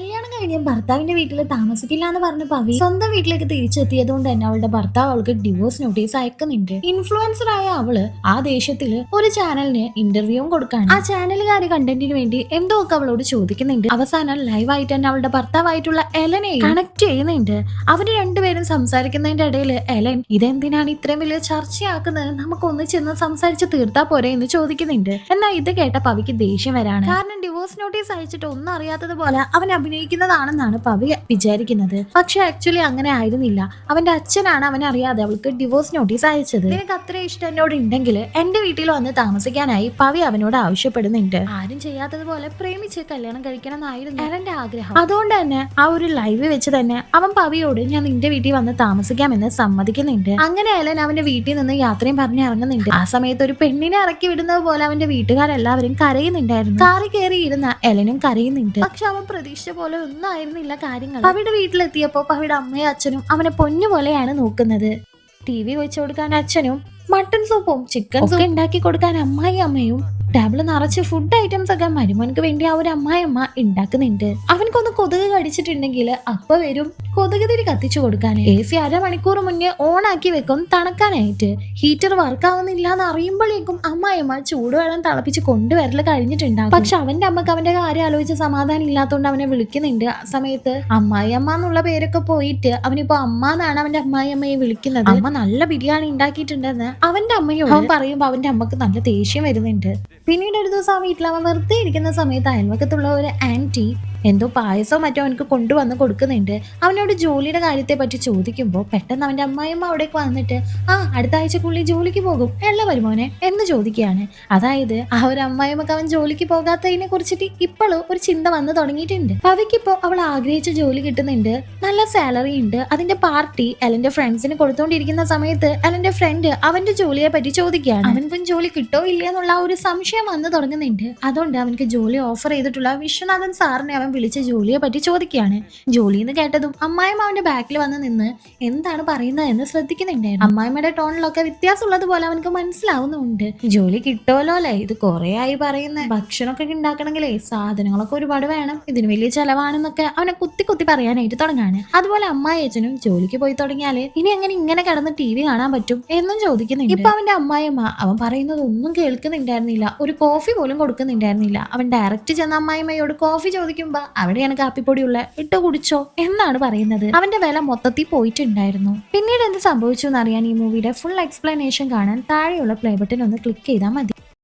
കല്യാണം കഴിഞ്ഞ് ഭർത്താവിന്റെ വീട്ടിൽ താമസിക്കില്ല എന്ന് പറഞ്ഞ പവി സ്വന്തം വീട്ടിലേക്ക് തിരിച്ചെത്തിയതുകൊണ്ട് തന്നെ അവളുടെ ഭർത്താവ് അവൾക്ക് ഡിവോഴ്സ് നോട്ടീസ് അയക്കുന്നുണ്ട്. ഇൻഫ്ലുവൻസർ ആയ അവള് ആ ദേഷ്യത്തില് ഒരു ചാനലിന് ഇന്റർവ്യൂവും കൊടുക്കാണ്. ആ ചാനലുകാര് കണ്ടന്റിന് വേണ്ടി എന്തോ ഒക്കെ അവളോട് ചോദിക്കുന്നുണ്ട്. അവസാനം ലൈവായിട്ട് തന്നെ അവളുടെ ഭർത്താവായിട്ടുള്ള എലനെ കണക്ട് ചെയ്യുന്നുണ്ട്. അവര് രണ്ടുപേരും സംസാരിക്കുന്നതിന്റെ ഇടയിൽ എലൻ ഇതെന്തിനാണ് ഇത്രയും വലിയ ചർച്ചയാക്കുന്നത്, നമുക്ക് ഒന്നിച്ചെന്ന് സംസാരിച്ച് തീർത്താ പോരെ എന്ന് ചോദിക്കുന്നുണ്ട്. എന്നാൽ ഇത് കേട്ട പവിക്ക് ദേഷ്യം വരാണ്. കാരണം ഡിവോഴ്സ് നോട്ടീസ് അയച്ചിട്ട് ഒന്നും അറിയാത്തതുപോലെ അവൻ അഭിനയിക്കുന്നതാണെന്നാണ് പവി വിചാരിക്കുന്നത്. പക്ഷെ ആക്ച്വലി അങ്ങനെ ആയിരുന്നില്ല. അവന്റെ അച്ഛനാണ് അവനെ അറിയാതെ അവൾക്ക് ഡിവോഴ്സ് നോട്ടീസ് അയച്ചത്. നിനക്ക് അത്ര ഇഷ്ടം എന്നോട് ഉണ്ടെങ്കിൽ എന്റെ വീട്ടിൽ വന്ന് താമസിക്കാനായി പവി അവനോട് ആവശ്യപ്പെടുന്നുണ്ട്. ആരും ചെയ്യാത്തതുപോലെ പ്രേമിച്ച് കല്യാണം കഴിക്കണം എന്നായിരുന്നു എലന്റെ ആഗ്രഹം. അതുകൊണ്ട് തന്നെ ആ ഒരു ലൈവ് വെച്ച് തന്നെ അവൻ പവിയോട് ഞാൻ നിന്റെ വീട്ടിൽ വന്ന് താമസിക്കാമെന്ന് സമ്മതിക്കുന്നുണ്ട്. അങ്ങനെ എലൻ അവന്റെ വീട്ടിൽ നിന്ന് യാത്രയും പറഞ്ഞ് ഇറങ്ങുന്നുണ്ട്. ആ സമയത്ത് ഒരു പെണ്ണിനെ ഇറക്കി വിടുന്നത് പോലെ അവന്റെ വീട്ടുകാരെല്ലാവരും കരയുന്നുണ്ടായിരുന്നു. കാറി കയറി ഇരുന്ന എലനും കരയുന്നുണ്ട്. പക്ഷെ അവൻ പ്രതീക്ഷിച്ച പോലെ ഒന്നും ആയിരുന്നില്ല കാര്യങ്ങൾ. പവിയുടെ വീട്ടിലെത്തിയപ്പോ പവിയുടെ അമ്മയും അച്ഛനും അവനെ പൊന്നു പോലെയാണ് നോക്കുന്നത്. TV വെച്ചു കൊടുക്കാൻ അച്ഛനും മട്ടൺ സൂപ്പും ചിക്കൻ സൂപ്പും ഉണ്ടാക്കി കൊടുക്കാൻ അമ്മായി അമ്മയും ടേബിള് നിറച്ച് ഫുഡ് ഐറ്റംസ് ഒക്കെ മരുമോനക്ക് വേണ്ടി ആ ഒരു അമ്മായിയമ്മ ഉണ്ടാക്കുന്നുണ്ട്. അവനക്കൊന്ന് കൊതുക് കടിച്ചിട്ടുണ്ടെങ്കിൽ അപ്പൊ വരും കൊതുക് തിരി കത്തിച്ചു കൊടുക്കാൻ. AC അരമണിക്കൂർ മുന്നേ ഓൺ ആക്കി വെക്കും തണുക്കാനായിട്ട്. ഹീറ്റർ വർക്ക് ആവുന്നില്ല എന്ന് അറിയുമ്പോഴേക്കും അമ്മായിയമ്മ ചൂടുവെള്ളം തിളപ്പിച്ച് കൊണ്ടുവരല് കഴിഞ്ഞിട്ടുണ്ടാകും. പക്ഷെ അവന്റെ അമ്മക്ക് അവന്റെ കാര്യം ആലോചിച്ച് സമാധാനം ഇല്ലാത്തതുകൊണ്ട് അവനെ വിളിക്കുന്നുണ്ട്. ആ സമയത്ത് അമ്മായിയമ്മ എന്നുള്ള പേരൊക്കെ പോയിട്ട് അവനിപ്പോ അമ്മ എന്നാണ് അവന്റെ അമ്മായിയമ്മയെ വിളിക്കുന്നത്. അമ്മ നല്ല ബിരിയാണി ഉണ്ടാക്കിയിട്ടുണ്ടെന്ന് അവന്റെ അമ്മയോട് അവൻ പറയുമ്പോ അവന്റെ അമ്മക്ക് നല്ല ദേഷ്യം വരുന്നുണ്ട്. പിന്നീട് ഒരു ദിവസം ആ വീട്ടിൽ അവൻ വെറുതെ ഇരിക്കുന്ന സമയത്ത് അയൽവക്കത്തുള്ള ഒരു ആന്റി എന്തോ പായസോ മറ്റോ അവനക്ക് കൊണ്ടുവന്ന് കൊടുക്കുന്നുണ്ട്. അവനോട് ജോലിയുടെ കാര്യത്തെ പറ്റി ചോദിക്കുമ്പോൾ പെട്ടെന്ന് അവന്റെ അമ്മായിയമ്മ അവിടേക്ക് വന്നിട്ട് അടുത്ത ആഴ്ചക്കുള്ളിൽ ജോലിക്ക് പോകും എല്ലാം വരുമോനെ എന്ന് ചോദിക്കുകയാണ്. അതായത് ആ ഒരു അമ്മായിയമ്മക്ക് അവൻ ജോലിക്ക് പോകാത്തതിനെ കുറിച്ചിട്ട് ഇപ്പോഴും ഒരു ചിന്ത വന്ന് തുടങ്ങിയിട്ടുണ്ട്. അവയ്ക്കിപ്പോ അവൾ ആഗ്രഹിച്ച ജോലി കിട്ടുന്നുണ്ട്, നല്ല സാലറി ഉണ്ട്. അതിന്റെ പാർട്ടി എലന്റെ ഫ്രണ്ട്സിന് കൊടുത്തോണ്ടിരിക്കുന്ന സമയത്ത് എലന്റെ ഫ്രണ്ട് അവന്റെ ജോലിയെ പറ്റി ചോദിക്കുകയാണ്. അവൻക്കും ജോലി കിട്ടോ ഇല്ല എന്നുള്ള ഒരു സംശയം വന്ന് തുടങ്ങുന്നുണ്ട്. അതുകൊണ്ട് അവനക്ക് ജോലി ഓഫർ ചെയ്തിട്ടുള്ള വിശ്വനാഥൻ സാറിനെ അവൻ വിളിച്ച ജോലിയെ പറ്റി ചോദിക്കുകയാണ്. ജോലിന്ന് കേട്ടതും അമ്മായിമ്മ അവന്റെ ബാക്കിൽ വന്ന് നിന്ന് എന്താണ് പറയുന്നത് എന്ന് ശ്രദ്ധിക്കുന്നുണ്ടായിരുന്നു. അമ്മായിമ്മയുടെ ടോണിലൊക്കെ വ്യത്യാസമുള്ളതുപോലെ അവനക്ക് മനസ്സിലാവുന്നുണ്ട്. ജോലി കിട്ടുമല്ലോ അല്ലേ, ഇത് കുറെ ആയി പറയുന്നത്. ഭക്ഷണമൊക്കെ ഉണ്ടാക്കണമെങ്കിലേ സാധനങ്ങളൊക്കെ ഒരുപാട് വേണം, ഇതിന് വലിയ ചെലവാണെന്നൊക്കെ അവനെ കുത്തി കുത്തി പറയാനായിട്ട് തുടങ്ങാണ്. അതുപോലെ അമ്മായി അച്ഛനും ജോലിക്ക് പോയി തുടങ്ങിയാല് ഇനി എങ്ങനെ ഇങ്ങനെ കിടന്ന് TV കാണാൻ പറ്റും എന്നും ചോദിക്കുന്നുണ്ട്. ഇപ്പൊ അവന്റെ അമ്മായിമ്മ അവൻ പറയുന്നത് ഒന്നും കേൾക്കുന്നുണ്ടായിരുന്നില്ല, ഒരു കോഫി പോലും കൊടുക്കുന്നുണ്ടായിരുന്നില്ല. അവൻ ഡയറക്റ്റ് ചെന്ന അമ്മായിമ്മയോട് കോഫി ചോദിക്കുമ്പോ അവിടെയാണ് കാപ്പിപ്പൊടിയുള്ള ഇട്ട് കുടിച്ചോ എന്നാണ് പറയുന്നത്. അവന്റെ വില മൊത്തത്തിൽ പോയിട്ടുണ്ടായിരുന്നു. പിന്നീട് എന്ത് സംഭവിച്ചു എന്നറിയാൻ ഈ മൂവിയുടെ ഫുൾ എക്സ്പ്ലനേഷൻ കാണാൻ താഴെയുള്ള പ്ലേ ബട്ടൺ ഒന്ന് ക്ലിക്ക് ചെയ്താൽ മതി.